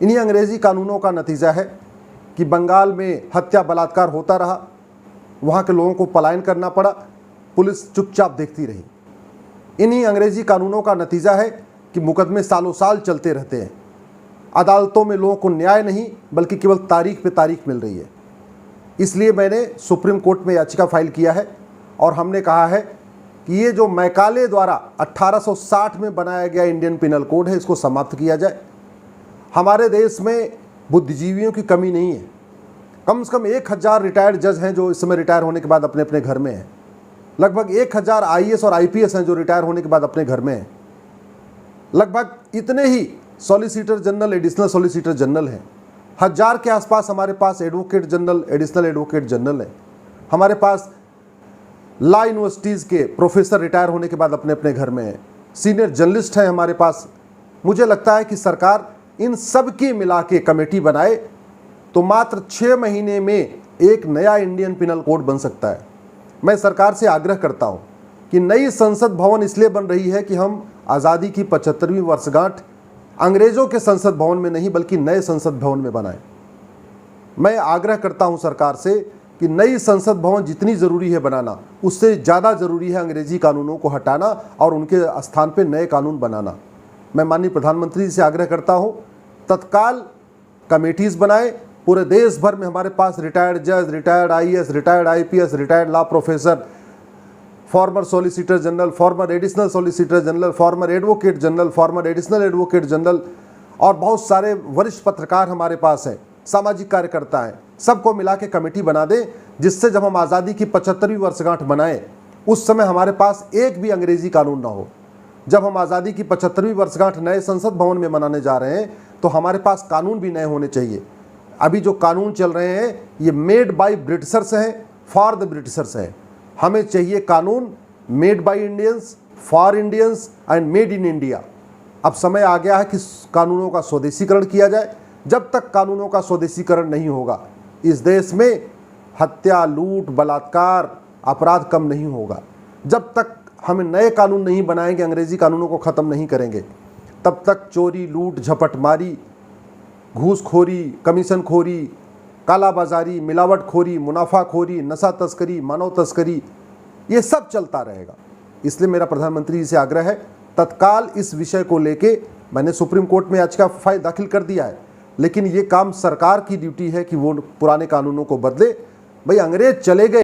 इन्हीं अंग्रेजी कानूनों का नतीजा है कि बंगाल में हत्या बलात्कार होता रहा, वहाँ के लोगों को पलायन करना पड़ा, पुलिस चुपचाप देखती रही। इन्हीं अंग्रेजी कानूनों का नतीजा है कि मुकदमे सालों साल चलते रहते हैं। अदालतों में लोगों को न्याय नहीं बल्कि केवल तारीख पे तारीख मिल रही है। इसलिए मैंने सुप्रीम कोर्ट में याचिका फाइल किया है और हमने कहा है कि ये जो मैकाले द्वारा 1860 में बनाया गया इंडियन पिनल कोड है, इसको समाप्त किया जाए। हमारे देश में बुद्धिजीवियों की कमी नहीं है। कम से कम 1000 रिटायर्ड जज हैं जो इस समय रिटायर होने के बाद अपने अपने घर में हैं। लगभग 1000 IAS और IPS हैं जो रिटायर होने के बाद अपने घर में हैं। लगभग इतने ही solicitor general, additional solicitor general हैं। 1000 के आसपास हमारे पास advocate general, additional advocate general हैं। हमारे पास लॉ यूनिवर्सिटीज़ के प्रोफेसर रिटायर होने के बाद अपने अपने घर में हैं। सीनियर जर्नलिस्ट हैं हमारे पास। मुझे लगता है कि सरकार इन सब की मिला के कमेटी बनाए तो मात्र 6 महीने में एक नया इंडियन पिनल कोड बन सकता है। मैं सरकार से आग्रह करता हूं कि नई संसद भवन इसलिए बन रही है कि हम आज़ादी की 75वीं वर्षगांठ अंग्रेज़ों के संसद भवन में नहीं बल्कि नए संसद भवन में बनाएं। मैं आग्रह करता हूं सरकार से कि नई संसद भवन जितनी ज़रूरी है बनाना, उससे ज़्यादा ज़रूरी है अंग्रेजी कानूनों को हटाना और उनके स्थान पर नए कानून बनाना। मैं माननीय प्रधानमंत्री से आग्रह करता हूं तत्काल कमेटीज़ बनाए। पूरे देश भर में हमारे पास रिटायर्ड जज, retired IAS, retired IPS, retired law professor, farmer solicitor general, farmer additional solicitor general, farmer advocate general, farmer additional advocate general और बहुत सारे वरिष्ठ पत्रकार हमारे पास हैं, सामाजिक कार्यकर्ता हैं। सबको मिला के कमेटी बना दें जिससे जब हम आज़ादी की 75वीं वर्षगांठ बनाएं उस समय हमारे पास एक भी अंग्रेजी कानून ना हो। जब हम आज़ादी की 75वीं वर्षगांठ नए संसद भवन में मनाने जा रहे हैं तो हमारे पास कानून भी नए होने चाहिए। अभी जो कानून चल रहे हैं ये मेड बाय ब्रिटिशर्स हैं, फॉर द ब्रिटिशर्स हैं। हमें चाहिए कानून made by Indians, for Indians and made in India. अब समय आ गया है कि कानूनों का स्वदेशीकरण किया जाए। जब तक कानूनों का स्वदेशीकरण नहीं होगा इस देश में हत्या, लूट, बलात्कार, अपराध कम नहीं होगा। जब तक हम नए कानून नहीं बनाएंगे, अंग्रेजी कानूनों को ख़त्म नहीं करेंगे, तब तक चोरी, लूट, झपटमारी, घूसखोरी, कमीशनखोरी, कालाबाजारी, मिलावटखोरी, मुनाफाखोरी, नशा तस्करी, मानव तस्करी, ये सब चलता रहेगा। इसलिए मेरा प्रधानमंत्री जी से आग्रह है तत्काल इस विषय को लेके मैंने सुप्रीम कोर्ट में याचिका फाइल दाखिल कर दिया है, लेकिन ये काम सरकार की ड्यूटी है कि वो पुराने कानूनों को बदले। भाई अंग्रेज चले गए।